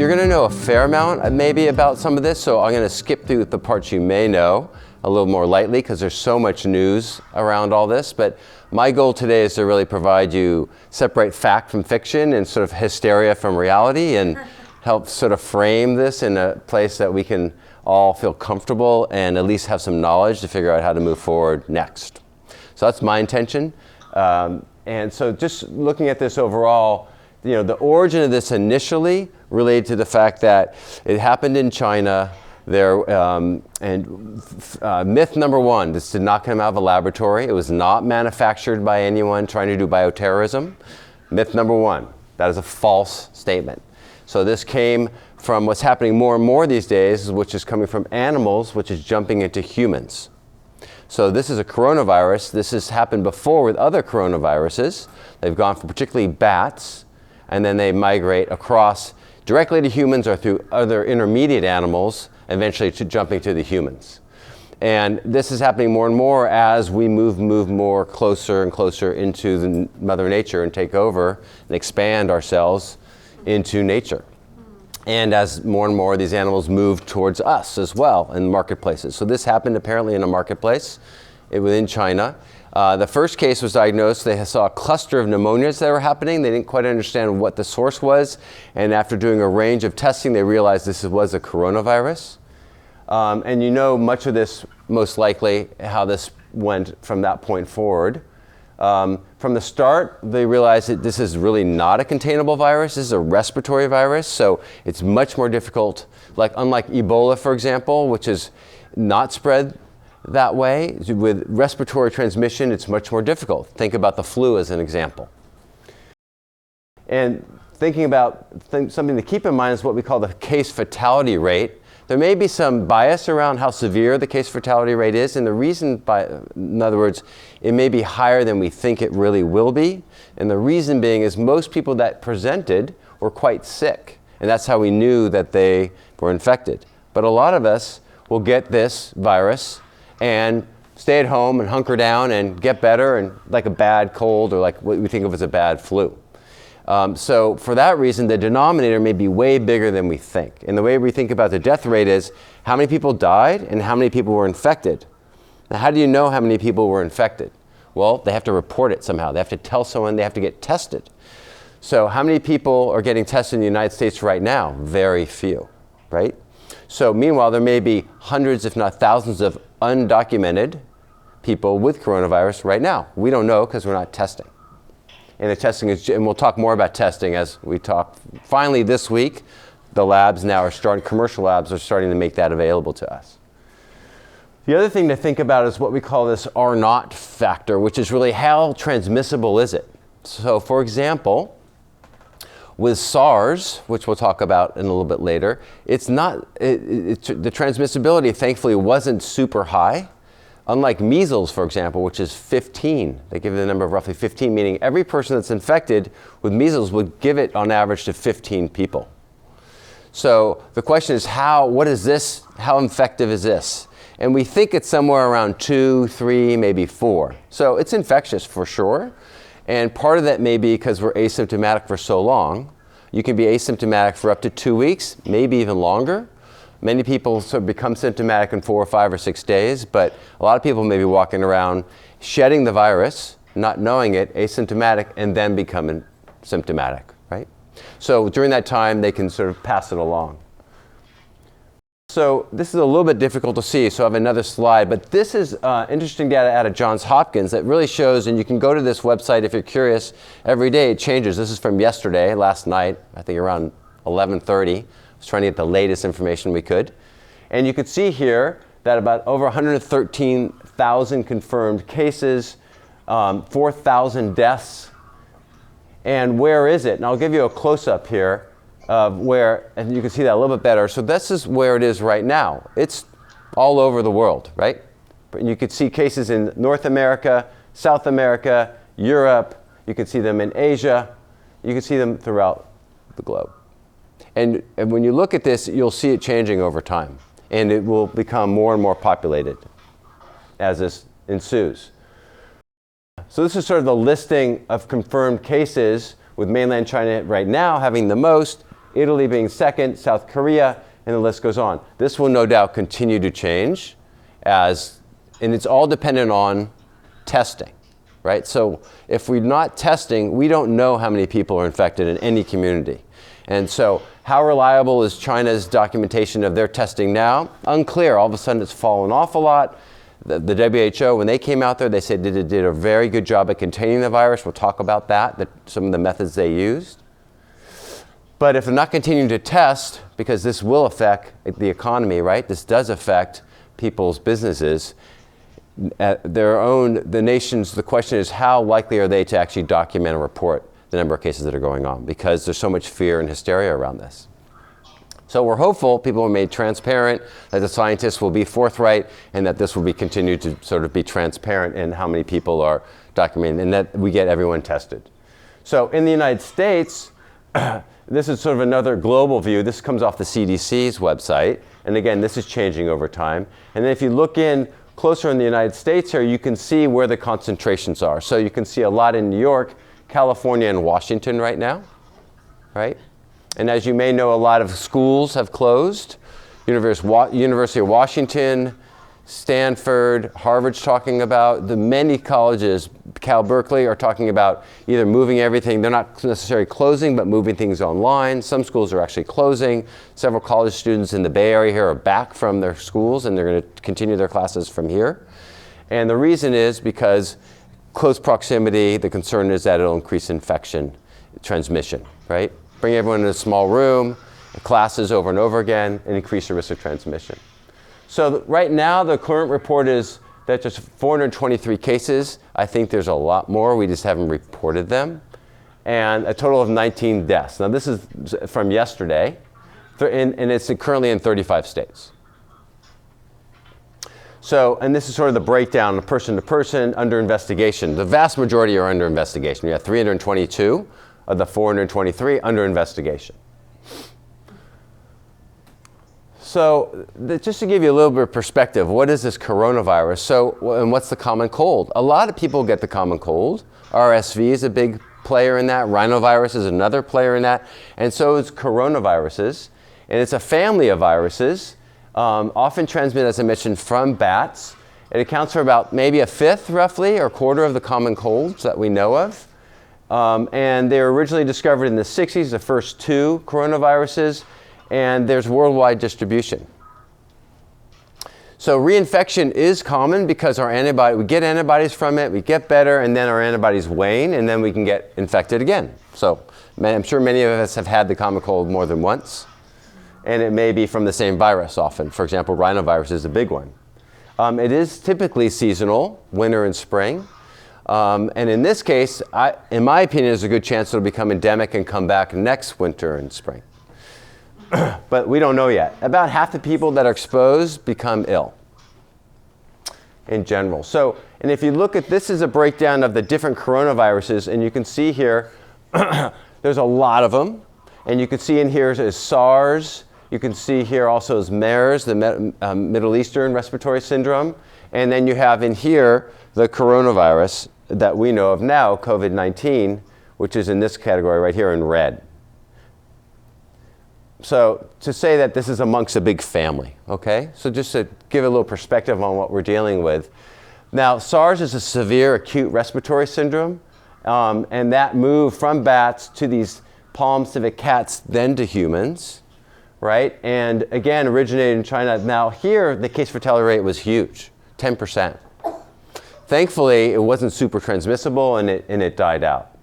you're going to know a fair amount maybe about some of this, so I'm going to skip through the parts you may know a little more lightly because there's so much news around all this. But my goal today is to really provide you, separate fact from fiction and sort of hysteria from reality, and help sort of frame this in a place that we can all feel comfortable and at least have some knowledge to figure out how to move forward next. So that's my intention. And so just looking at this overall, you know, the origin of this initially related to the fact that it happened in China. Myth number one, this did not come out of a laboratory. It was not manufactured by anyone trying to do bioterrorism. Myth number one, that is a false statement. So this came from what's happening more and more these days, which is coming from animals, which is jumping into humans. So this is a coronavirus. This has happened before with other coronaviruses. They've gone from particularly bats, and then they migrate across directly to humans or through other intermediate animals, eventually to jumping to the humans. And this is happening more and more as we move more closer and closer into the Mother Nature and take over and expand ourselves into nature. And as more and more of these animals move towards us as well in marketplaces. So this happened apparently in a marketplace within China. The first case was diagnosed. They saw a cluster of pneumonias that were happening. They didn't quite understand what the source was. And after doing a range of testing, they realized this was a coronavirus. And you know much of this, most likely, how this went from that point forward. From the start, they realized that this is really not a containable virus. This is a respiratory virus, so it's much more difficult. Unlike Ebola, for example, which is not spread that way, with respiratory transmission, it's much more difficult. Think about the flu as an example. And thinking about something to keep in mind is what we call the case fatality rate. There may be some bias around how severe the case fatality rate is, and the reason, in other words, it may be higher than we think it really will be. And the reason being is most people that presented were quite sick, and that's how we knew that they were infected. But a lot of us will get this virus and stay at home and hunker down and get better, and like a bad cold or like what we think of as a bad flu. So for that reason, the denominator may be way bigger than we think. And the way we think about the death rate is how many people died and how many people were infected. Now, how do you know how many people were infected? Well, they have to report it somehow. They have to tell someone, they have to get tested. So how many people are getting tested in the United States right now? Very few, right? So meanwhile, there may be hundreds, if not thousands, of undocumented people with coronavirus right now. We don't know because we're not testing. And the testing is, and we'll talk more about testing as we talk. Finally, this week, the labs now are starting, commercial labs are starting to make that available to us. The other thing to think about is what we call this R naught factor, which is really how transmissible is it? So for example, with SARS, which we'll talk about in a little bit later, it's not, the transmissibility thankfully wasn't super high. Unlike measles, for example, which is 15, they give it a number of roughly 15, meaning every person that's infected with measles would give it on average to 15 people. So the question is what is this, how effective is this? And we think it's somewhere around 2, 3, maybe 4. So it's infectious for sure. And part of that may be because we're asymptomatic for so long. You can be asymptomatic for up to 2 weeks, maybe even longer. Many people sort of become symptomatic in 4 or 5 or 6 days, but a lot of people may be walking around shedding the virus, not knowing it, asymptomatic, and then becoming symptomatic, right? So during that time, they can sort of pass it along. So this is a little bit difficult to see, so I have another slide, but this is interesting data out of Johns Hopkins that really shows, and you can go to this website if you're curious, every day it changes. This is from yesterday, last night, I think around 11:30. I was trying to get the latest information we could. And you could see here that about over 113,000 confirmed cases, 4,000 deaths. And where is it? And I'll give you a close-up here of where, and you can see that a little bit better. So this is where it is right now. It's all over the world, right? And you could see cases in North America, South America, Europe. You can see them in Asia. You can see them throughout the globe. And when you look at this, you'll see it changing over time. And it will become more and more populated as this ensues. So this is sort of the listing of confirmed cases, with mainland China right now having the most, Italy being second, South Korea, and the list goes on. This will no doubt continue to change and it's all dependent on testing, right? So if we're not testing, we don't know how many people are infected in any community. And so how reliable is China's documentation of their testing now? Unclear. All of a sudden it's fallen off a lot. The WHO, when they came out there, they said they did a very good job at containing the virus. We'll talk about that, some of the methods they used. But if they're not continuing to test, because this will affect the economy, right? This does affect people's businesses. The nations, the question is how likely are they to actually document and report the number of cases that are going on, because there's so much fear and hysteria around this. So we're hopeful people are made transparent, that the scientists will be forthright, and that this will be continued to sort of be transparent in how many people are documented, and that we get everyone tested. So in the United States, this is sort of another global view. This comes off the CDC's website. And again, this is changing over time. And then if you look in closer in the United States here, you can see where the concentrations are. So you can see a lot in New York, California, and Washington right now, right? And as you may know, a lot of schools have closed. University of Washington, Stanford, Harvard's talking about, the many colleges, Cal Berkeley, are talking about either moving everything. They're not necessarily closing, but moving things online. Some schools are actually closing. Several college students in the Bay Area here are back from their schools, and they're going to continue their classes from here. And the reason is because close proximity, the concern is that it'll increase infection transmission, right? Bring everyone in a small room, classes over and over again, and increase the risk of transmission. So right now, the current report is that just 423 cases. I think there's a lot more. We just haven't reported them. And a total of 19 deaths. Now, this is from yesterday, and it's currently in 35 states. So, and this is sort of the breakdown, person to person, under investigation. The vast majority are under investigation. We have 322 of the 423 under investigation. So just to give you a little bit of perspective, what is this coronavirus? So, and what's the common cold? A lot of people get the common cold. RSV is a big player in that. Rhinovirus is another player in that. And so is coronaviruses. And it's a family of viruses, often transmitted, as I mentioned, from bats. It accounts for about maybe a fifth, roughly, or a quarter of the common colds that we know of. And they were originally discovered in the 60s, the first two coronaviruses. And there's worldwide distribution. So reinfection is common because we get antibodies from it, we get better, and then our antibodies wane, and then we can get infected again. So I'm sure many of us have had the common cold more than once, and it may be from the same virus often. For example, rhinovirus is a big one. It is typically seasonal, winter and spring. And in this case, in my opinion, there's a good chance it'll become endemic and come back next winter and spring. But we don't know yet. About half the people that are exposed become ill in general. So, and if you look at, this is a breakdown of the different coronaviruses, and you can see here, there's a lot of them. And you can see in here is SARS. You can see here also is MERS, the Middle Eastern Respiratory Syndrome. And then you have in here the coronavirus that we know of now, COVID-19, which is in this category right here in red. So to say that this is amongst a big family, okay? So just to give a little perspective on what we're dealing with. Now, SARS is a severe acute respiratory syndrome, and that moved from bats to these palm civet cats, then to humans, right? And again, originated in China. Now here, the case fatality rate was huge, 10%. Thankfully, it wasn't super transmissible, and it died out.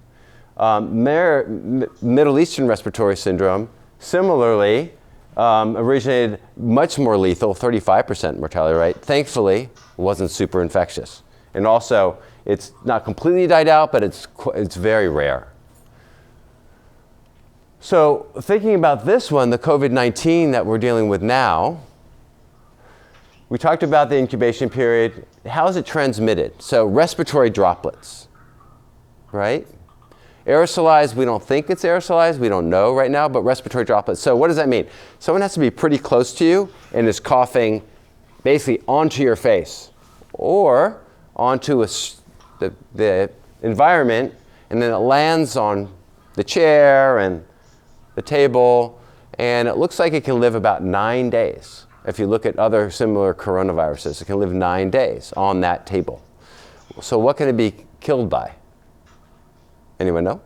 Middle Eastern Respiratory Syndrome, similarly, originated much more lethal, 35% mortality rate. Thankfully, it wasn't super infectious. And also, it's not completely died out, but it's very rare. So thinking about this one, the COVID-19 that we're dealing with now, we talked about the incubation period. How is it transmitted? So respiratory droplets, right? Aerosolized, we don't think it's aerosolized. We don't know right now, but respiratory droplets. So what does that mean? Someone has to be pretty close to you and is coughing basically onto your face or onto the environment, and then it lands on the chair and the table, and it looks like it can live about 9 days. If you look at other similar coronaviruses, it can live 9 days on that table. So what can it be killed by? Anyone know?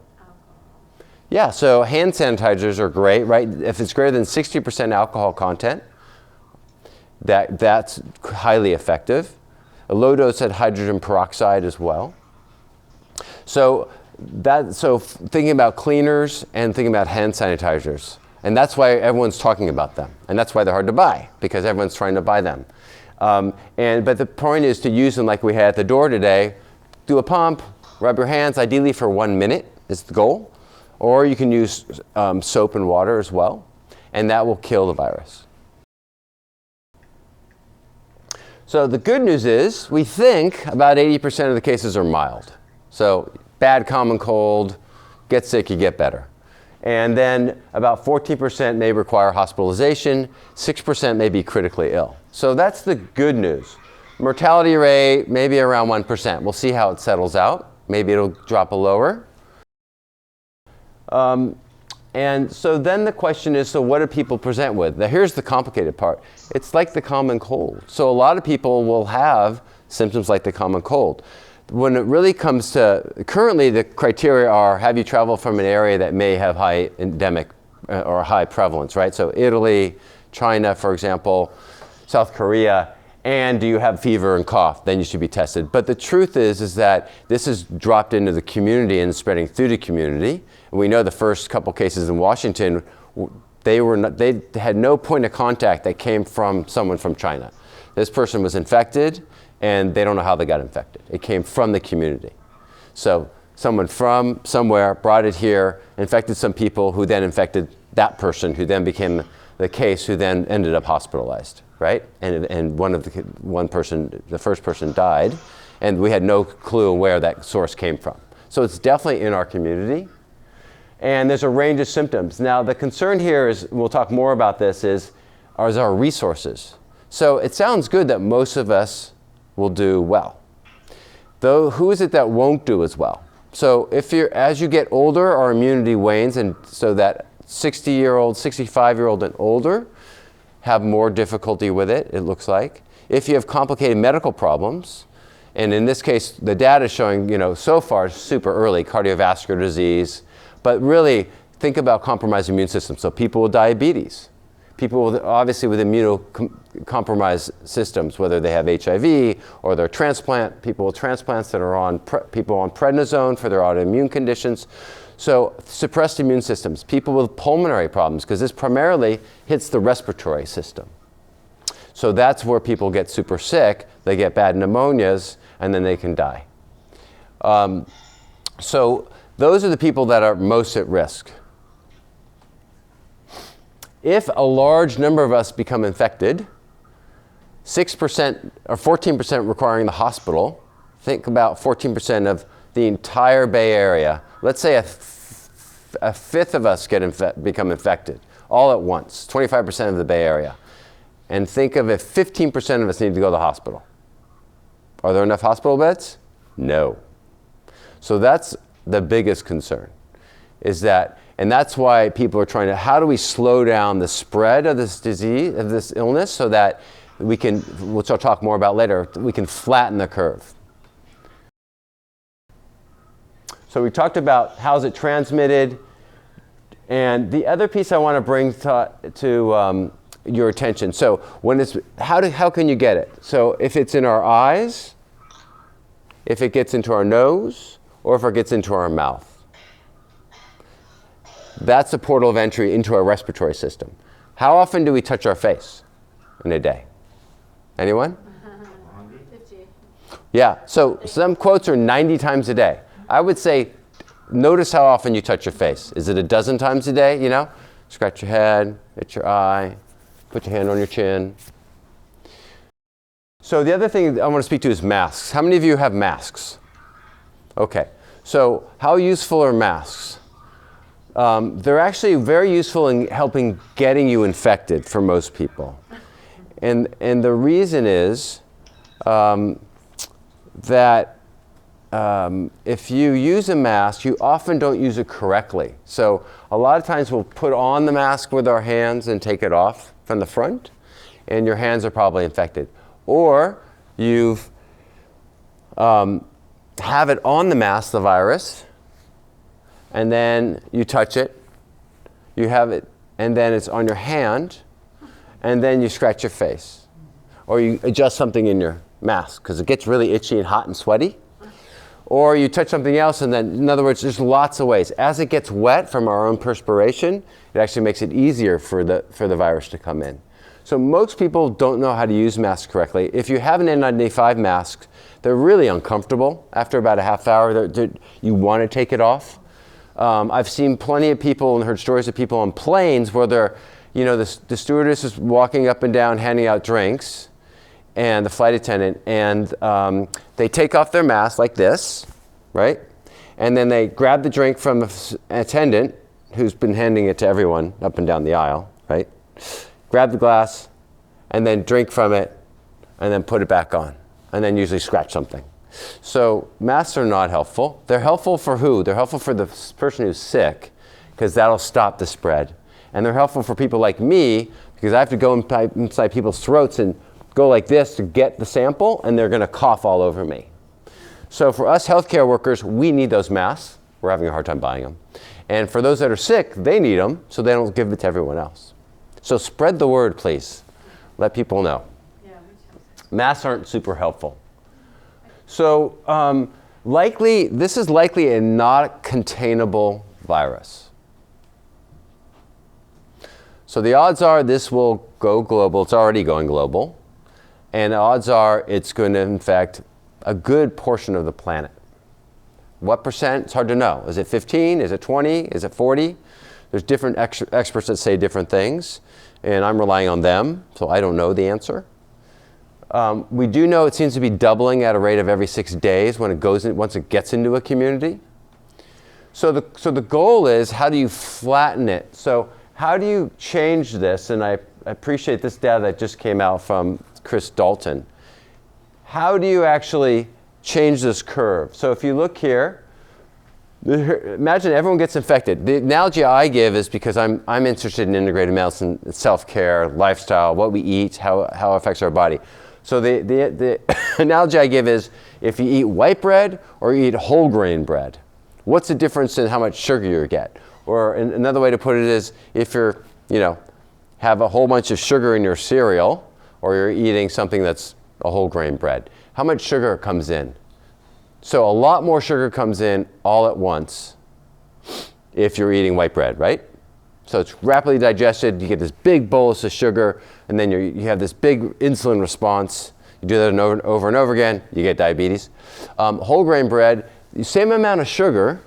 Yeah, so hand sanitizers are great, right? If it's greater than 60% alcohol content, that's highly effective. A low dose at hydrogen peroxide as well. So thinking about cleaners and thinking about hand sanitizers. And that's why everyone's talking about them. And that's why they're hard to buy, because everyone's trying to buy them. But the point is to use them like we had at the door today. Do a pump, rub your hands, ideally for 1 minute is the goal. Or you can use soap and water as well. And that will kill the virus. So the good news is we think about 80% of the cases are mild. So bad common cold, get sick, you get better. And then about 14% may require hospitalization, 6% may be critically ill. So that's the good news. Mortality rate, maybe around 1%. We'll see how it settles out. Maybe it'll drop lower. And so then the question is, so what do people present with? Now here's the complicated part. It's like the common cold. So a lot of people will have symptoms like the common cold. When it really comes to, currently the criteria are, have you traveled from an area that may have high endemic or high prevalence, right? So Italy, China, for example, South Korea, and do you have fever and cough? Then you should be tested. But the truth is that this has dropped into the community and spreading through the community. And we know the first couple cases in Washington, they had no point of contact that came from someone from China. This person was infected, and they don't know how they got infected. It came from the community. So someone from somewhere brought it here, infected some people who then infected that person, who then became the case, who then ended up hospitalized, right? And the first person died, and we had no clue where that source came from. So it's definitely in our community. And there's a range of symptoms. Now the concern here is, we'll talk more about this, is our resources. So it sounds good that most of us will do well. Though, who is it that won't do as well? So as you get older, our immunity wanes, and so that 60-year-old, 65-year-old and older have more difficulty with it, it looks like. If you have complicated medical problems, and in this case, the data is showing, so far super early, cardiovascular disease, but really think about compromised immune system. So people with diabetes, people obviously with immunocompromised systems, whether they have HIV or they're people with transplants that are on people on prednisone for their autoimmune conditions. So suppressed immune systems, people with pulmonary problems, because this primarily hits the respiratory system. So that's where people get super sick, they get bad pneumonias, and then they can die. So those are the people that are most at risk. If a large number of us become infected, 6% or 14% requiring the hospital, think about 14% of the entire Bay Area. Let's say a fifth of us become infected all at once, 25% of the Bay Area. And think of if 15% of us need to go to the hospital. Are there enough hospital beds? No. So that's the biggest concern, is that, and that's why people are trying to, how do we slow down the spread of this disease, of this illness, so that we can, which I'll talk more about later, we can flatten the curve. So we talked about how's it transmitted, and the other piece I want to bring to your attention. So when it's, how can you get it? So if it's in our eyes, if it gets into our nose, or if it gets into our mouth. That's the portal of entry into our respiratory system. How often do we touch our face in a day? Anyone? 50. Yeah, so some quotes are 90 times a day. I would say, notice how often you touch your face. Is it a dozen times a day, Scratch your head, hit your eye, put your hand on your chin. So the other thing I want to speak to is masks. How many of you have masks? Okay, so how useful are masks? They're actually very useful in helping getting you infected for most people. And the reason is that if you use a mask, you often don't use it correctly. So a lot of times we'll put on the mask with our hands and take it off from the front, and your hands are probably infected. Or you've have it on the mask, the virus, and then you touch it, you have it, and then it's on your hand, and then you scratch your face. Or you adjust something in your mask, because it gets really itchy and hot and sweaty. Or you touch something else, and then, in other words, there's lots of ways. As it gets wet from our own perspiration, it actually makes it easier for the virus to come in. So most people don't know how to use masks correctly. If you have an N95 mask, they're really uncomfortable. After about a half hour, you want to take it off. I've seen plenty of people and heard stories of people on planes where the stewardess is walking up and down handing out drinks, and the flight attendant, and they take off their mask like this, right? And then they grab the drink from the attendant who's been handing it to everyone up and down the aisle, right? Grab the glass, and then drink from it, and then put it back on, and then usually scratch something. So masks are not helpful. They're helpful for who? They're helpful for the person who's sick, because that'll stop the spread. And they're helpful for people like me, because I have to go inside people's throats and go like this to get the sample, and they're going to cough all over me. So for us healthcare workers, we need those masks. We're having a hard time buying them. And for those that are sick, they need them, so they don't give it to everyone else. So spread the word, please. Let people know. Yeah, masks aren't super helpful. So this is likely a not containable virus. So the odds are this will go global. It's already going global. And the odds are it's going to infect a good portion of the planet. What percent? It's hard to know. Is it 15? Is it 20? Is it 40? There's different experts that say different things, and I'm relying on them, so I don't know the answer. We do know it seems to be doubling at a rate of every 6 days once it gets into a community. So the goal is, how do you flatten it? So how do you change this? And I appreciate this data that just came out from Chris Dalton. How do you actually change this curve? So if you look here, imagine everyone gets infected. The analogy I give is because I'm interested in integrative medicine, self-care, lifestyle, what we eat, how it affects our body. So the analogy I give is, if you eat white bread or you eat whole grain bread, what's the difference in how much sugar you get? Or another way to put it is, if you're, have a whole bunch of sugar in your cereal, or you're eating something that's a whole grain bread, how much sugar comes in? So a lot more sugar comes in all at once if you're eating white bread, right? So it's rapidly digested, you get this big bolus of sugar, and then you have this big insulin response. You do that over and over again, you get diabetes. Whole grain bread, the same amount of sugar,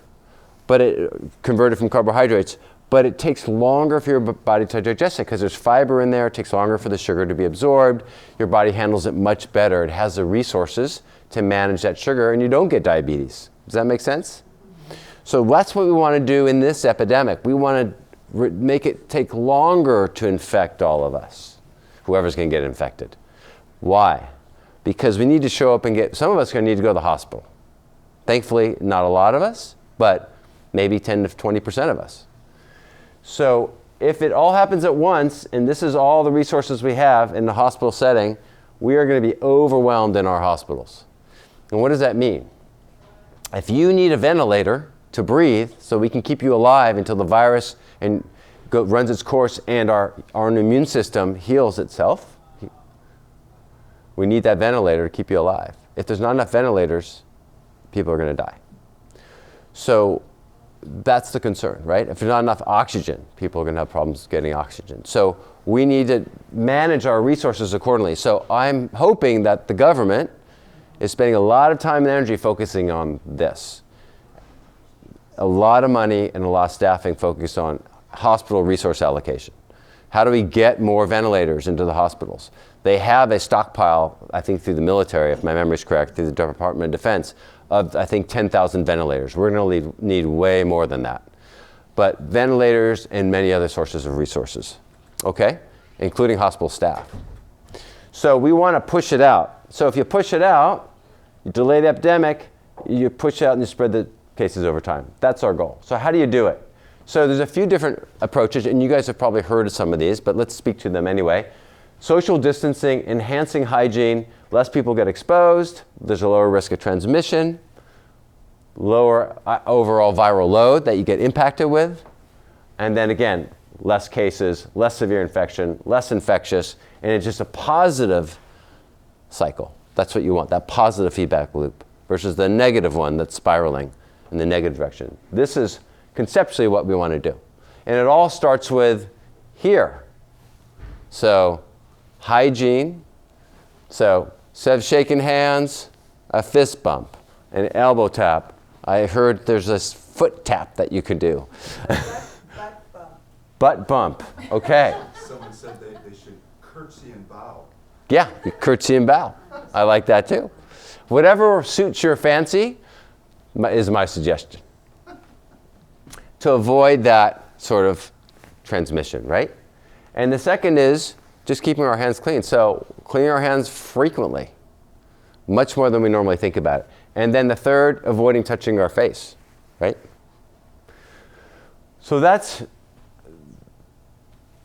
but it converted from carbohydrates, but it takes longer for your body to digest it because there's fiber in there. It takes longer for the sugar to be absorbed. Your body handles it much better. It has the resources to manage that sugar, and you don't get diabetes. Does that make sense? So that's what we want to do in this epidemic. We want to make it take longer to infect all of us, whoever's going to get infected. Why? Because we need to show up and some of us are going to need to go to the hospital. Thankfully, not a lot of us, but maybe 10 to 20% of us. So if it all happens at once, and this is all the resources we have in the hospital setting, we are going to be overwhelmed in our hospitals. And what does that mean? If you need a ventilator to breathe so we can keep you alive until the virus runs its course and our immune system heals itself, we need that ventilator to keep you alive. If there's not enough ventilators, people are going to die. So that's the concern, right? If there's not enough oxygen, people are going to have problems getting oxygen. So we need to manage our resources accordingly. So I'm hoping that the government is spending a lot of time and energy focusing on this. A lot of money and a lot of staffing focused on hospital resource allocation. How do we get more ventilators into the hospitals? They have a stockpile, I think through the military, if my memory is correct, through the Department of Defense, of I think 10,000 ventilators. We're going to need way more than that. But ventilators and many other sources of resources, okay? Including hospital staff. So we want to push it out. So if you push it out, you delay the epidemic, you push out and you spread the cases over time. That's our goal. So how do you do it? So there's a few different approaches, and you guys have probably heard of some of these, but let's speak to them anyway. Social distancing, enhancing hygiene, less people get exposed, there's a lower risk of transmission, lower overall viral load that you get impacted with, and then again, less cases, less severe infection, less infectious, and it's just a positive cycle. That's what you want, that positive feedback loop, versus the negative one that's spiraling in the negative direction. This is conceptually what we want to do. And it all starts with here. So hygiene. So instead of shaking hands, a fist bump, an elbow tap. I heard there's this foot tap that you could do. Butt bump. Butt bump. Okay. Someone said they should curtsy and bow. Yeah, you curtsy and bow. I like that too. Whatever suits your fancy is my suggestion, to avoid that sort of transmission, right? And the second is just keeping our hands clean. So cleaning our hands frequently, much more than we normally think about it. And then the third, avoiding touching our face, right? So that's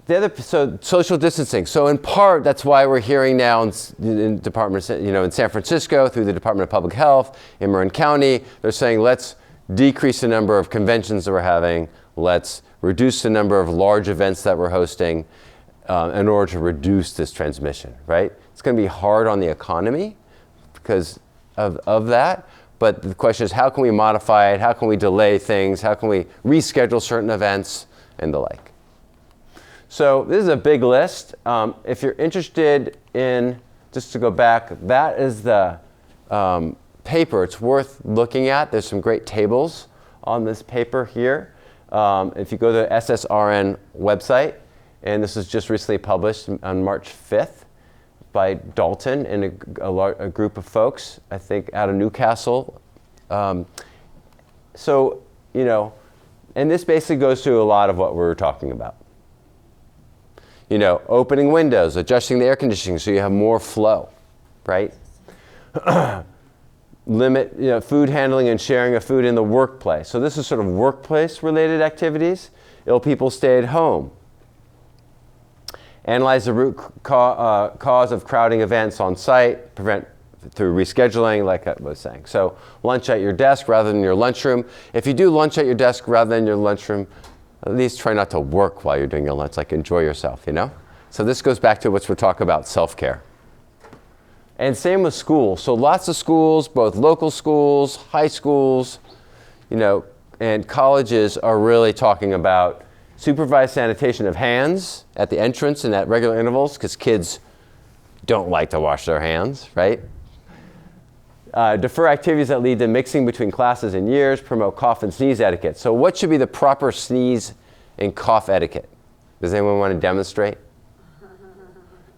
the other, so social distancing. So in part, that's why we're hearing now in departments, in San Francisco through the Department of Public Health, in Marin County, they're saying let's decrease the number of conventions that we're having, let's reduce the number of large events that we're hosting in order to reduce this transmission, right? It's going to be hard on the economy because of that, but the question is how can we modify it, how can we delay things, how can we reschedule certain events and the like. So this is a big list. If you're interested in, just to go back, that is the paper. It's worth looking at. There's some great tables on this paper here. If you go to the SSRN website, and this was just recently published on March 5th by Dalton and a group of folks, I think out of Newcastle. And this basically goes through a lot of what we're talking about. Opening windows, adjusting the air conditioning so you have more flow, right? Limit, food handling and sharing of food in the workplace. So this is sort of workplace-related activities. Ill people stay at home. Analyze the root cause of crowding events on site, prevent through rescheduling, like I was saying. So lunch at your desk rather than your lunchroom. If you do lunch at your desk rather than your lunchroom, at least try not to work while you're doing your lunch, like enjoy yourself, So this goes back to what we're talking about, self-care. And same with schools. So lots of schools, both local schools, high schools, and colleges are really talking about supervised sanitation of hands at the entrance and at regular intervals, because kids don't like to wash their hands, right? Defer activities that lead to mixing between classes and years, promote cough and sneeze etiquette. So what should be the proper sneeze and cough etiquette? Does anyone want to demonstrate?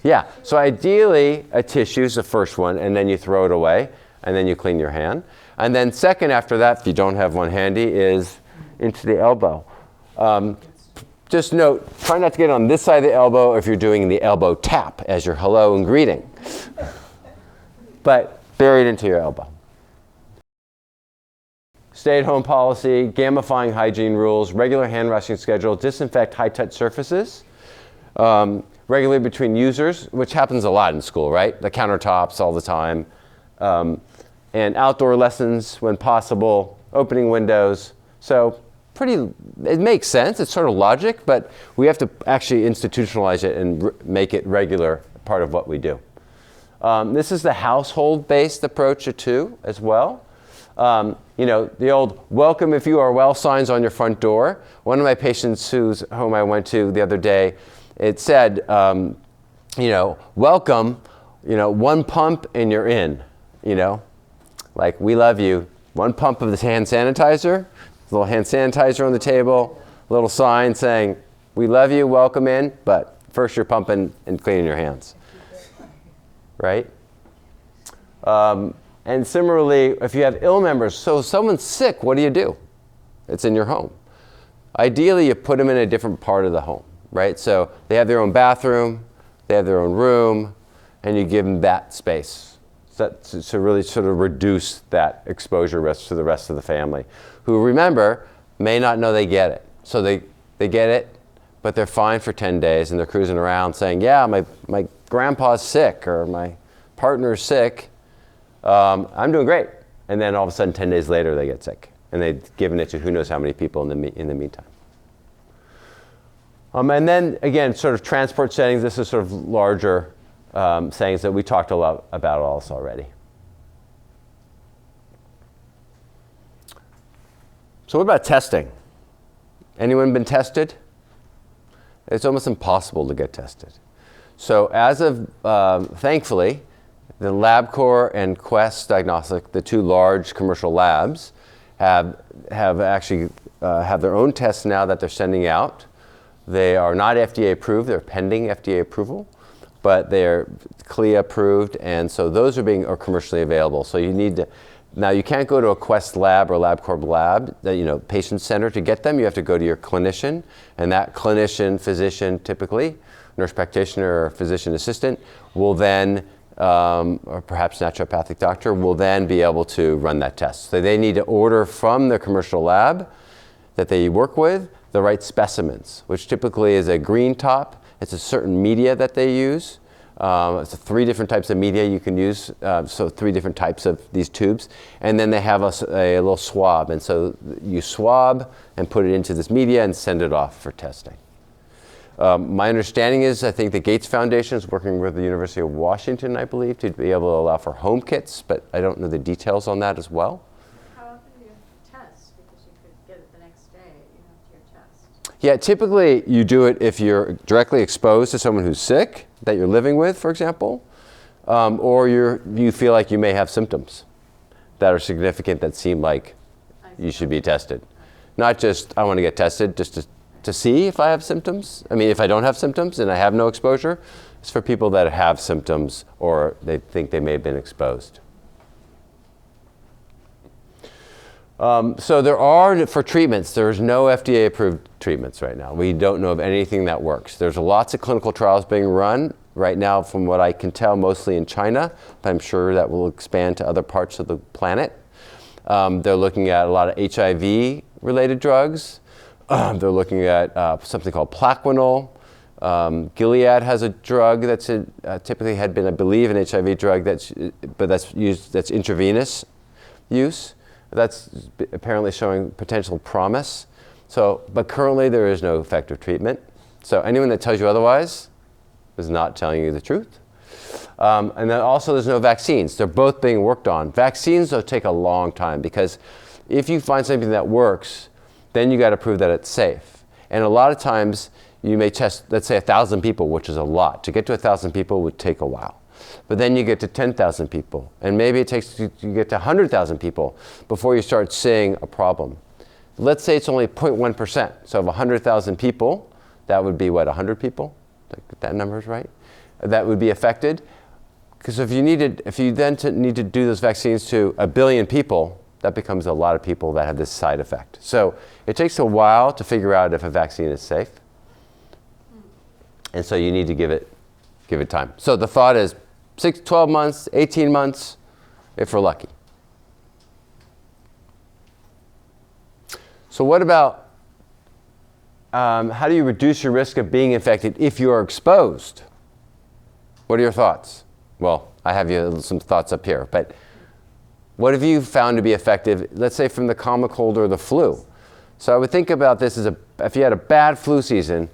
Yeah, so ideally a tissue is the first one, and then you throw it away, and then you clean your hand. And then second after that, if you don't have one handy, is into the elbow. Just note, try not to get on this side of the elbow if you're doing the elbow tap as your hello and greeting. But bury it into your elbow. Stay-at-home policy, gamifying hygiene rules, regular hand washing schedule, disinfect high-touch surfaces, regularly between users, which happens a lot in school, right? The countertops all the time. And outdoor lessons when possible, opening windows. So it makes sense, it's sort of logic, but we have to actually institutionalize it and make it regular part of what we do. This is the household-based approach too, as well. The old welcome if you are well signs on your front door. One of my patients whose home I went to the other day, it said, welcome, one pump and you're in, like we love you. One pump of this hand sanitizer, a little hand sanitizer on the table, a little sign saying, we love you, welcome in, but first you're pumping and cleaning your hands. Right? And similarly, if you have ill members, so someone's sick, what do? It's in your home. Ideally, you put them in a different part of the home, right? So they have their own bathroom, they have their own room, and you give them that space. to really sort of reduce that exposure risk to the rest of the family, who, remember, may not know they get it. So they get it, but they're fine for 10 days, and they're cruising around saying, yeah, my grandpa's sick, or my partner's sick. I'm doing great. And then all of a sudden, 10 days later, they get sick. And they've given it to who knows how many people in the meantime. And then, again, sort of transport settings. This is sort of larger settings that we talked a lot about also already. So what about testing? Anyone been tested? It's almost impossible to get tested. So as of, thankfully, the LabCorp and Quest Diagnostic, the two large commercial labs, have actually have their own tests now that they're sending out. They are not FDA approved, they're pending FDA approval, but they're CLIA approved, and so those are commercially available. So you need to, now you can't go to a Quest lab or LabCorp lab, patient center to get them. You have to go to your clinician, and that clinician, physician typically, nurse practitioner or physician assistant, will then, or perhaps naturopathic doctor, will then be able to run that test. So they need to order from their commercial lab that they work with the right specimens, which typically is a green top. It's a certain media that they use. It's 3 different types of media you can use, so 3 different types of these tubes. And then they have a little swab. And so you swab and put it into this media and send it off for testing. My understanding is, I think the Gates Foundation is working with the University of Washington, I believe, to be able to allow for home kits, but I don't know the details on that as well. How often do you test? Because you could get it the next day, after your test. Yeah, typically you do it if you're directly exposed to someone who's sick, that you're living with, for example, or you feel like you may have symptoms that are significant that seem like you should be tested. Not just, I want to get tested just to see if I have symptoms. I mean, if I don't have symptoms and I have no exposure, it's for people that have symptoms or they think they may have been exposed. So there are, for treatments, there's no FDA approved treatments right now. We don't know of anything that works. There's lots of clinical trials being run right now, from what I can tell, mostly in China, but I'm sure that will expand to other parts of the planet. They're looking at a lot of HIV related drugs. They're looking at something called Plaquenil. Gilead has a drug that's typically had been, I believe, an HIV drug that's intravenous use. That's apparently showing potential promise. So, but currently there is no effective treatment. So anyone that tells you otherwise is not telling you the truth. And then also there's no vaccines. They're both being worked on. Vaccines, though, take a long time, because if you find something that works, then you got to prove that it's safe. And a lot of times you may test, let's say 1,000 people, which is a lot. To get to 1,000 people would take a while. But then you get to 10,000 people, and maybe it takes you get to 100,000 people before you start seeing a problem. Let's say it's only 0.1%. So of 100,000 people, that would be what, 100 people? That number is right? That would be affected. Because if you then need to do those vaccines to 1 billion people, that becomes a lot of people that have this side effect. So it takes a while to figure out if a vaccine is safe. And so you need to give it time. So the thought is 12 months, 18 months, if we're lucky. So what about, how do you reduce your risk of being infected if you are exposed? What are your thoughts? Well, I have some thoughts up here, but what have you found to be effective, let's say from the common cold or the flu? So I would think about this as if you had a bad flu season,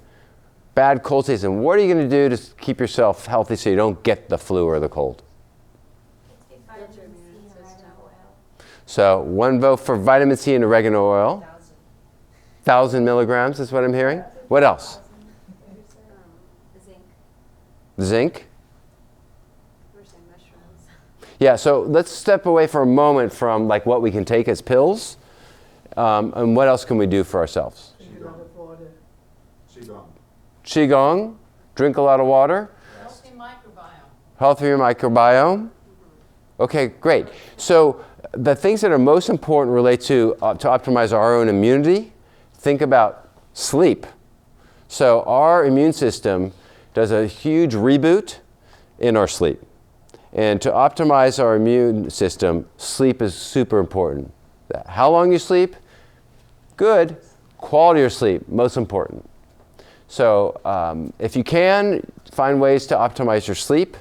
bad cold season, what are you going to do to keep yourself healthy so you don't get the flu or the cold? So 1 vote for vitamin C and oregano oil. 1,000 milligrams is what I'm hearing. What else? Zinc. Zinc? We're saying mushrooms. Yeah, so let's step away for a moment from like what we can take as pills, and what else can we do for ourselves? Qigong. Qigong, drink a lot of water. Healthy microbiome. Healthier microbiome. Okay, great. So the things that are most important relate to optimize our own immunity. Think about sleep. So our immune system does a huge reboot in our sleep. And to optimize our immune system, sleep is super important. How long you sleep? Good. Quality of sleep, most important. So if you can, find ways to optimize your sleep.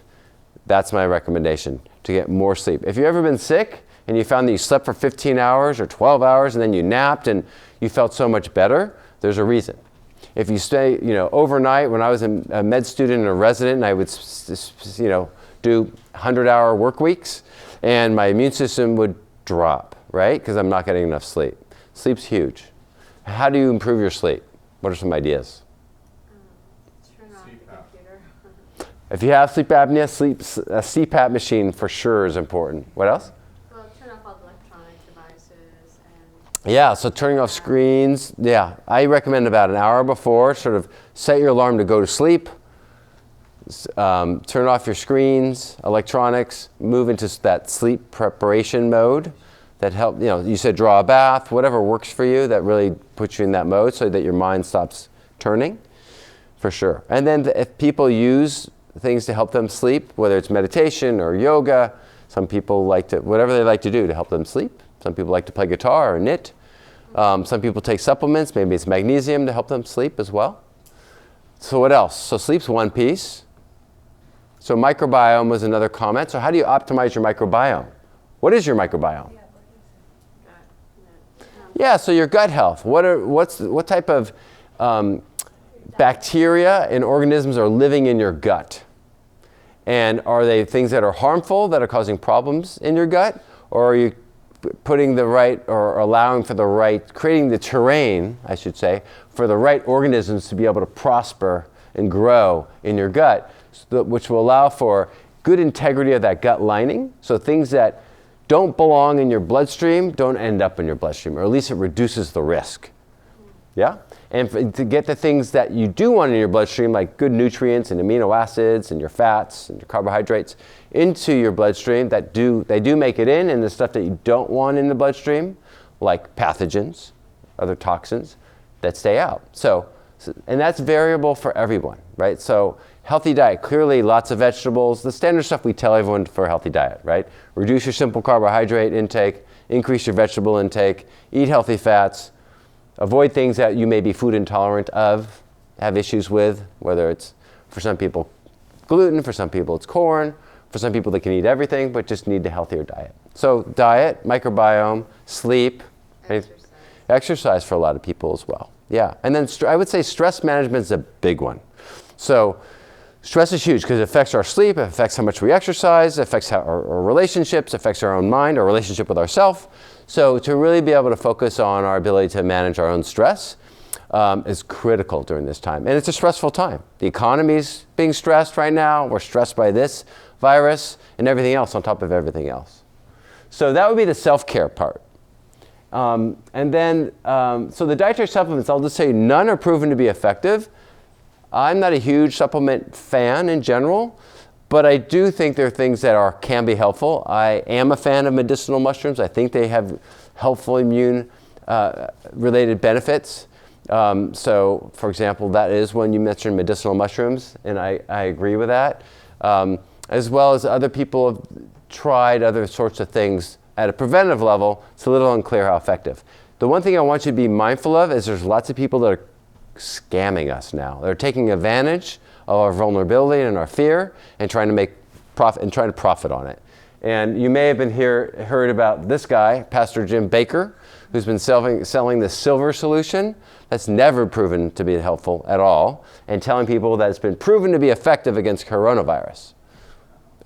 That's my recommendation, to get more sleep. If you've ever been sick and you found that you slept for 15 hours or 12 hours and then you napped and you felt so much better, there's a reason. If you stay, overnight, when I was a med student and a resident, and I would, do 100-hour work weeks, and my immune system would drop, right? Because I'm not getting enough sleep. Sleep's huge. How do you improve your sleep? What are some ideas? Turn off the computer. If you have sleep apnea, a CPAP machine for sure is important. What else? Well, turn off all the electronic devices and. Yeah, so turning off screens. Yeah, I recommend about an hour before, sort of set your alarm to go to sleep. Turn off your screens, electronics, move into that sleep preparation mode. That help, you said draw a bath, whatever works for you, that really puts you in that mode so that your mind stops turning, for sure. And then if people use things to help them sleep, whether it's meditation or yoga, some people like to, whatever they like to do to help them sleep. Some people like to play guitar or knit. Some people take supplements, maybe it's magnesium to help them sleep as well. So what else? So sleep's one piece. So microbiome was another comment. So how do you optimize your microbiome? What is your microbiome? Yeah, so your gut health. What type of bacteria and organisms are living in your gut? And are they things that are harmful, that are causing problems in your gut? Or are you putting the right, or allowing for the right, creating the terrain, I should say, for the right organisms to be able to prosper and grow in your gut, which will allow for good integrity of that gut lining, so things that don't belong in your bloodstream don't end up in your bloodstream, or at least it reduces the risk. Yeah? And to get the things that you do want in your bloodstream, like good nutrients and amino acids and your fats and your carbohydrates, into your bloodstream, they do make it in, and the stuff that you don't want in the bloodstream, like pathogens, other toxins, that stay out. And that's variable for everyone, right? So healthy diet, clearly lots of vegetables, the standard stuff we tell everyone for a healthy diet, right? Reduce your simple carbohydrate intake, increase your vegetable intake, eat healthy fats, avoid things that you may be food intolerant of, have issues with, whether it's, for some people, gluten, for some people it's corn, for some people they can eat everything but just need a healthier diet. So diet, microbiome, sleep, exercise for a lot of people as well. Yeah, and then I would say stress management is a big one. So stress is huge because it affects our sleep, it affects how much we exercise, it affects our relationships, it affects our own mind, our relationship with ourselves. So to really be able to focus on our ability to manage our own stress is critical during this time. And it's a stressful time. The economy's being stressed right now. We're stressed by this virus and everything else on top of everything else. So that would be the self-care part. So the dietary supplements, I'll just say none are proven to be effective. I'm not a huge supplement fan in general, but I do think there are things that can be helpful. I am a fan of medicinal mushrooms. I think they have helpful immune related benefits. So for example, that is when you mentioned medicinal mushrooms, and I agree with that. As well as other people have tried other sorts of things at a preventative level. It's a little unclear how effective. The one thing I want you to be mindful of is there's lots of people that are scamming us now. They're taking advantage of our vulnerability and our fear and trying to make profit and trying to profit on it. And you may have heard about this guy, Pastor Jim Baker, who's been selling the silver solution. That's never proven to be helpful at all, and telling people that it's been proven to be effective against coronavirus.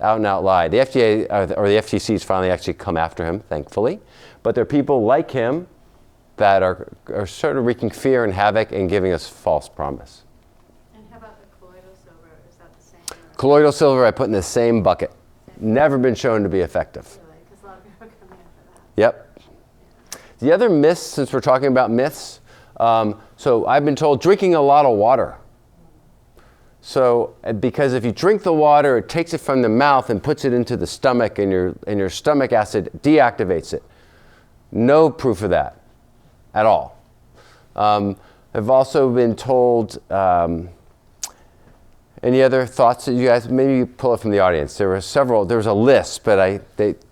Out and out lie. The FDA or the FTC's finally actually come after him, thankfully. But there are people like him that are sort of wreaking fear and havoc and giving us false promise. And how about the colloidal silver? Is that the same? Colloidal silver I put in the same bucket. Never been shown to be effective. Really? Because a lot of people are coming in for that. Yep. The other myths, since we're talking about myths, so I've been told drinking a lot of water. So, because if you drink the water, it takes it from the mouth and puts it into the stomach, and your stomach acid deactivates it. No proof of that at all. I've also been told, Any other thoughts that you guys, maybe you pull it from the audience? There were several, there was a list, but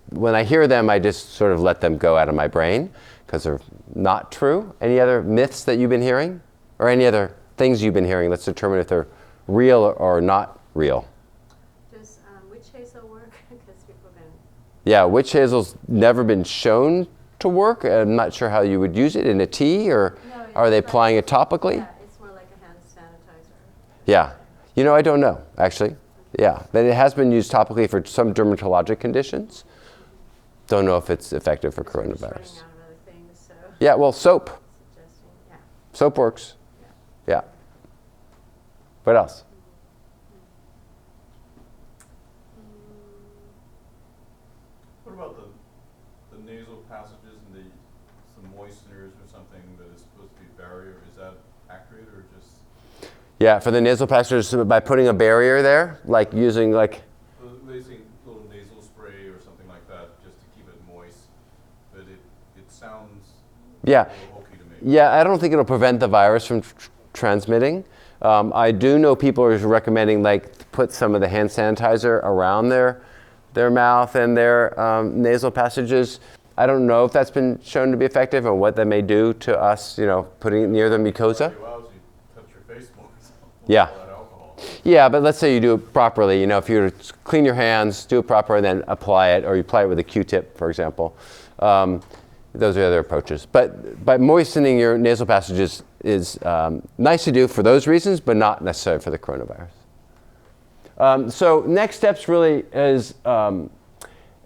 when I hear them, I just sort of let them go out of my brain because they're not true. Any other myths that you've been hearing? Or any other things you've been hearing? Let's determine if they're real or not real. Does witch hazel work? Because people have been... Yeah, witch hazel's never been shown to work. I'm not sure how you would use it in a tea, or No, are they it's applying it topically? Yeah, it's more like a hand sanitizer. Yeah. You know, I don't know, actually. Yeah, but it has been used topically for some dermatologic conditions. Don't know if it's effective for It's running coronavirus. out of other things, so Yeah, well, soap. suggesting, yeah. Soap works. Yeah. What else? What about the nasal passages and some moisteners or something that is supposed to be barrier? Is that accurate or just? Yeah, for the nasal passages, by putting a barrier there, like using like... Using a little nasal spray or something like that just to keep it moist. But it sounds Yeah. a little hokey to me. Yeah, I don't think it'll prevent the virus from transmitting. I do know people are recommending like put some of the hand sanitizer around their mouth and their nasal passages. I don't know if that's been shown to be effective or what that may do to us, you know, putting it near the mucosa. Well, you touch your face more. Yeah. All that alcohol. Yeah, but let's say you do it properly. You know, if you were to clean your hands, do it proper, and then apply it, or you apply it with a Q-tip, for example. Those are the other approaches. But by moistening your nasal passages is nice to do for those reasons, but not necessary for the coronavirus. So next steps really is,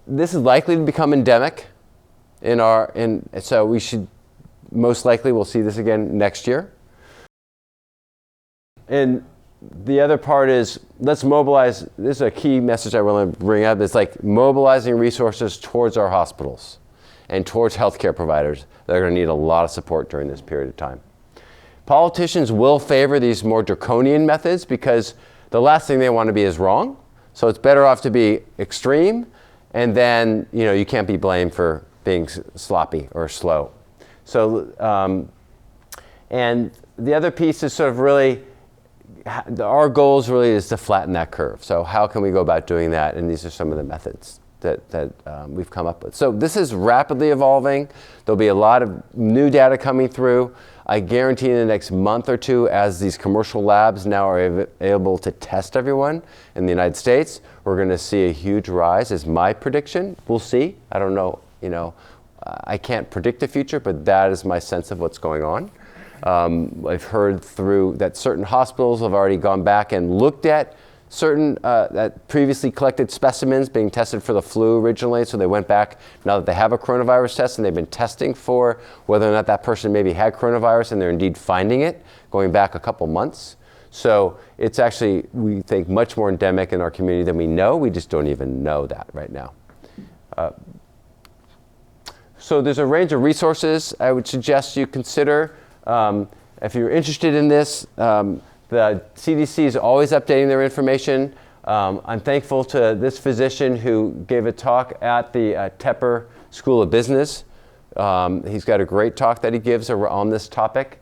this is likely to become endemic so we should, most likely we'll see this again next year. And the other part is, let's mobilize, this is a key message I want to bring up, it's like mobilizing resources towards our hospitals and towards healthcare providers that are going to need a lot of support during this period of time. Politicians will favor these more draconian methods because the last thing they want to be is wrong. So it's better off to be extreme, and then you can't be blamed for being sloppy or slow. So, and the other piece is sort of really, our goals really is to flatten that curve. So how can we go about doing that? And these are some of the methods that we've come up with. So this is rapidly evolving. There'll be a lot of new data coming through. I guarantee in the next month or two, as these commercial labs now are able to test everyone in the United States, we're going to see a huge rise, is my prediction. We'll see. I don't know, I can't predict the future, but that is my sense of what's going on. I've heard through that certain hospitals have already gone back and looked at certain that previously collected specimens being tested for the flu originally, so they went back now that they have a coronavirus test and they've been testing for whether or not that person maybe had coronavirus, and they're indeed finding it going back a couple months. So it's actually, we think, much more endemic in our community than we know. We just don't even know that right now. So there's a range of resources I would suggest you consider. If you're interested in this, the CDC is always updating their information. I'm thankful to this physician who gave a talk at the Tepper School of Business. He's got a great talk that he gives on this topic.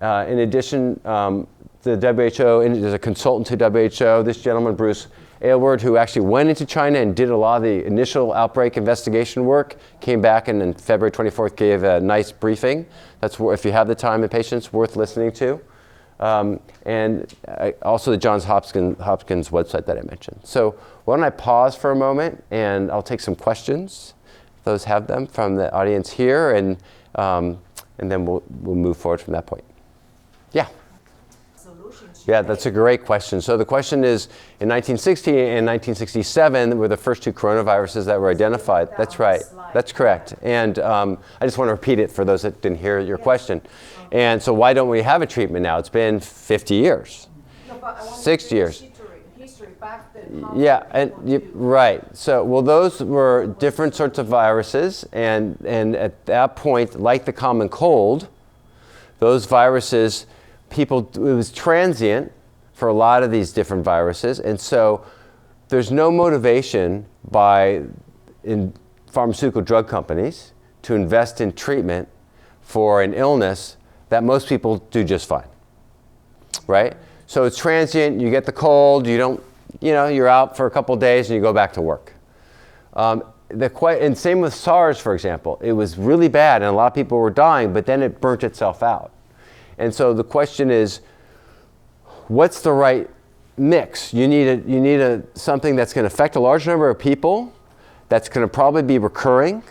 In addition, the WHO, there's a consultant to WHO, this gentleman, Bruce Aylward, who actually went into China and did a lot of the initial outbreak investigation work, came back and on February 24th gave a nice briefing. That's, if you have the time and patience, worth listening to. And also the Johns Hopkins website that I mentioned. So why don't I pause for a moment and I'll take some questions, if those have them, from the audience here, and then we'll move forward from that point. Yeah. Yeah, that's a great question. So the question is, in 1960 and 1967 were the first two coronaviruses that were identified. That's right. That's correct. And I just want to repeat it for those that didn't hear your question. And so why don't we have a treatment now? It's been 50 years, 60 years. History back then. Yeah, and right. So, well, those were different sorts of viruses, and at that point, like the common cold, those viruses, it was transient for a lot of these different viruses, and so there's no motivation in pharmaceutical drug companies to invest in treatment for an illness that most people do just fine, right? So it's transient, you get the cold, you don't, you're out for a couple of days and you go back to work. And same with SARS, for example. It was really bad and a lot of people were dying, but then it burnt itself out. And so the question is, what's the right mix? You need something that's going to affect a large number of people, that's going to probably be recurring,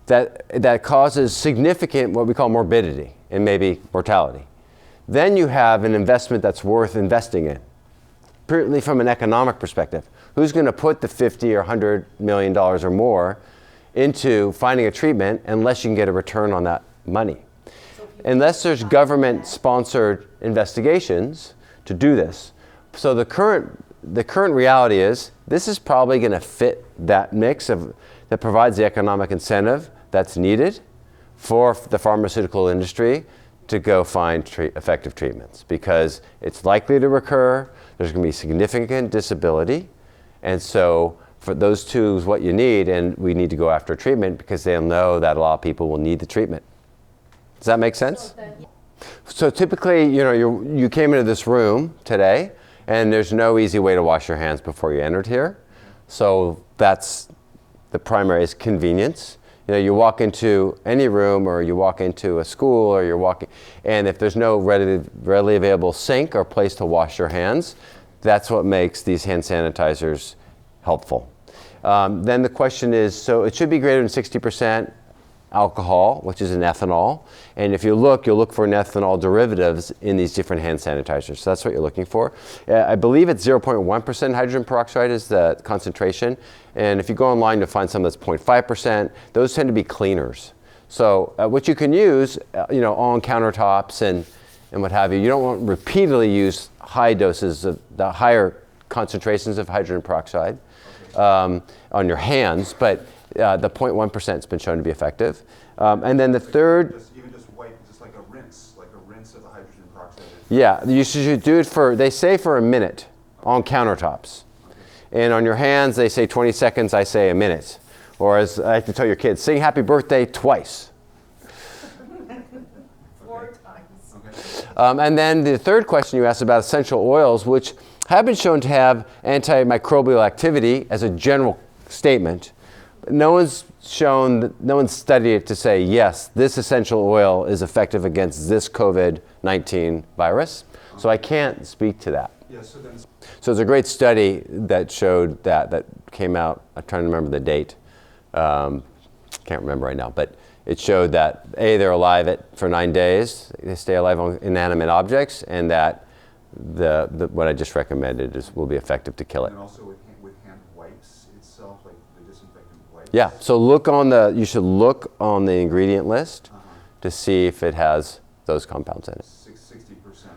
that causes significant what we call morbidity and maybe mortality. Then you have an investment that's worth investing in, purely from an economic perspective. Who's going to put the $50 or $100 million or more into finding a treatment unless you can get a return on that money? Unless there's government-sponsored investigations to do this. So the current reality is this is probably going to fit that mix that provides the economic incentive that's needed for the pharmaceutical industry to go find effective treatments, because it's likely to recur, there's going to be significant disability, and so for those two is what you need, and we need to go after treatment because they'll know that a lot of people will need the treatment. Does that make sense? So typically, you came into this room today, and there's no easy way to wash your hands before you entered here. So that's the primary is convenience. You walk into any room or you walk into a school or you're walking, and if there's no readily available sink or place to wash your hands, that's what makes these hand sanitizers helpful. Then the question is, so it should be greater than 60% alcohol, which is an ethanol. And if you'll look for an ethanol derivatives in these different hand sanitizers. So that's what you're looking for. I believe it's 0.1% hydrogen peroxide is the concentration. And if you go online, you'll find some that's 0.5%. Those tend to be cleaners. So what you can use, on countertops and what have you. You don't want to repeatedly use high doses of the higher concentrations of hydrogen peroxide on your hands, but the 0.1% has been shown to be effective. And then the third... Even just wipe, just like a rinse of the hydrogen peroxide. Yeah, you should do it they say for a minute on countertops. Okay. And on your hands, they say 20 seconds, I say a minute. Or as I like to tell your kids, sing happy birthday twice. 4 times. Okay. And then the third question you asked about essential oils, which have been shown to have antimicrobial activity as a general statement. No one's studied it to say, yes, this essential oil is effective against this COVID-19 virus. So I can't speak to that. Yeah, so there's a great study that showed that came out, I'm trying to remember the date. Can't remember right now, but it showed that they're alive for 9 days. They stay alive on inanimate objects, and that what I just recommended will be effective to kill it. And also with hand wipes itself, like the disinfectant wipes. Yeah, so you should look on the ingredient list to see if it has those compounds in it. 60%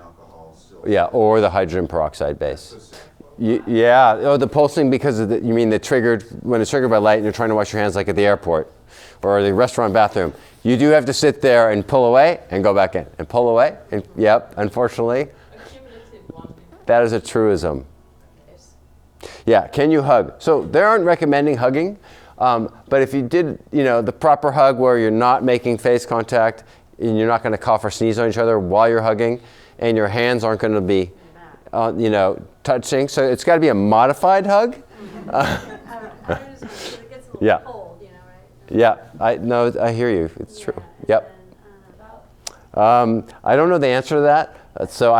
alcohol still. Yeah, or the hydrogen peroxide base. Yeah, the pulsing because of when it's triggered by light and you're trying to wash your hands like at the airport or the restaurant bathroom. You do have to sit there and pull away and go back in and pull away. And yep, unfortunately, that is a truism. Yeah, can you hug? So they aren't recommending hugging, but if you did, the proper hug where you're not making face contact and you're not going to cough or sneeze on each other while you're hugging, and your hands aren't going to be, touching. So it's got to be a modified hug. It gets a little Yeah. cold, right? Yeah, I hear you. It's true. Yep. I don't know the answer to that. So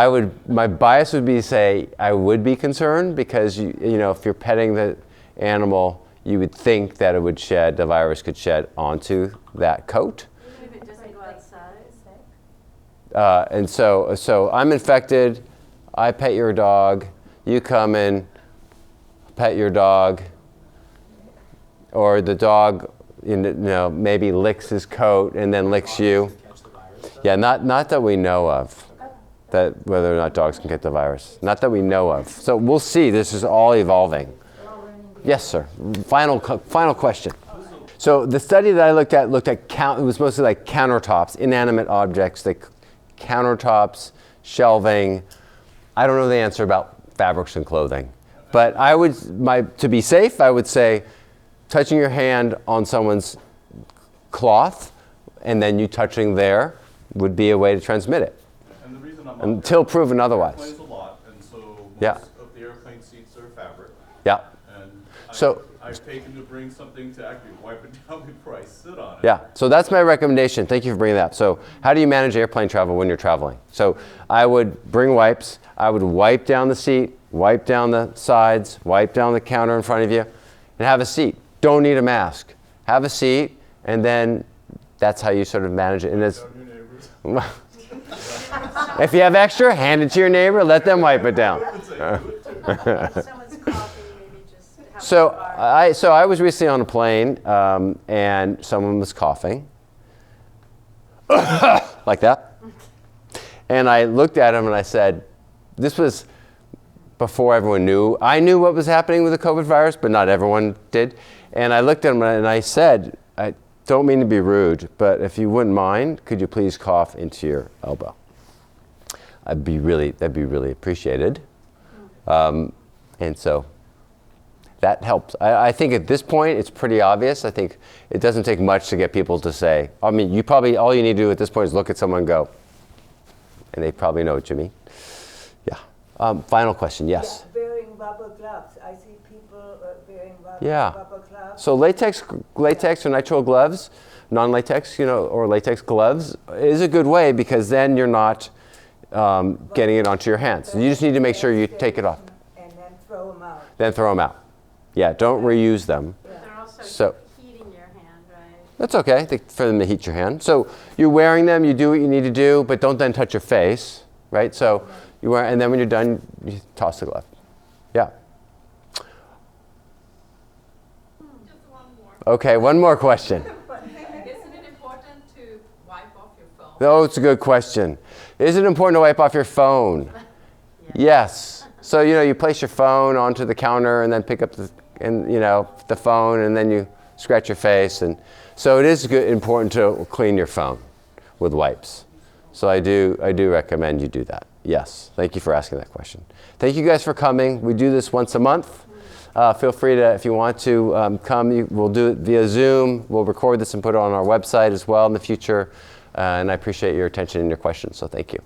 my bias would be to say I would be concerned because if you're petting the animal, you would think that the virus could shed onto that coat. Even if it doesn't go outside. And so I'm infected. I pet your dog. You come in, pet your dog, or the dog, maybe licks his coat and then licks you. Yeah, not that we know of. That whether or not dogs can get the virus. Not that we know of. So we'll see. This is all evolving. Yes, sir. Final question. So the study that I looked at it was mostly like countertops, inanimate objects, like countertops, shelving. I don't know the answer about fabrics and clothing. But to be safe, I would say touching your hand on someone's cloth and then you touching there would be a way to transmit it. And the reason I'm until proven otherwise. Airplanes a lot, and so Yeah. most of the airplane seats are fabric. Yeah. And So- I've taken to bring something to actually wipe it down before I sit on it. Yeah, so that's my recommendation. Thank you for bringing that up. So how do you manage airplane travel when you're traveling? So I would bring wipes. I would wipe down the seat, wipe down the sides, wipe down the counter in front of you, and have a seat. Don't need a mask. Have a seat, and then that's how you sort of manage it. And it's, Down your neighbors. if you have extra, hand it to your neighbor, let them wipe it down. If someone's coughing, maybe just have So a bar. I was recently on a plane, and someone was coughing, like that. And I looked at him and I said, this was before everyone knew. I knew what was happening with the COVID virus, but not everyone did. And I looked at him and I said, I don't mean to be rude, but if you wouldn't mind, could you please cough into your elbow? That'd be really appreciated. And so that helps. I think at this point, it's pretty obvious. I think it doesn't take much to get people to say, I mean, you probably, all you need to do at this point is look at someone and go, and they probably know what you mean. Yeah. Final question, yes? Yeah, wearing rubber gloves. I see people wearing Yeah. rubber gloves. So latex or nitrile gloves, non-latex, or latex gloves is a good way because then you're not getting it onto your hands. You just need to make sure you take it off. And then throw them out. Then throw them out. Yeah, don't reuse them. They're also So- heating your hand, right? That's okay for them to heat your hand. So you're wearing them, you do what you need to do, but don't then touch your face, right? So you wear, and then when you're done, you toss the glove. Yeah. Just one more. Okay, one more question. Isn't it important to wipe off your phone? Oh, it's a good question. Is it important to wipe off your phone? Yes. So you place your phone onto the counter and then pick up the phone and then you scratch your face, and so it is important to clean your phone with wipes. So I do recommend you do that. Yes. Thank you for asking that question. Thank you guys for coming. We do this once a month. Feel free to, if you want to come, we'll do it via Zoom. We'll record this and put it on our website as well in the future. And I appreciate your attention and your questions, so thank you.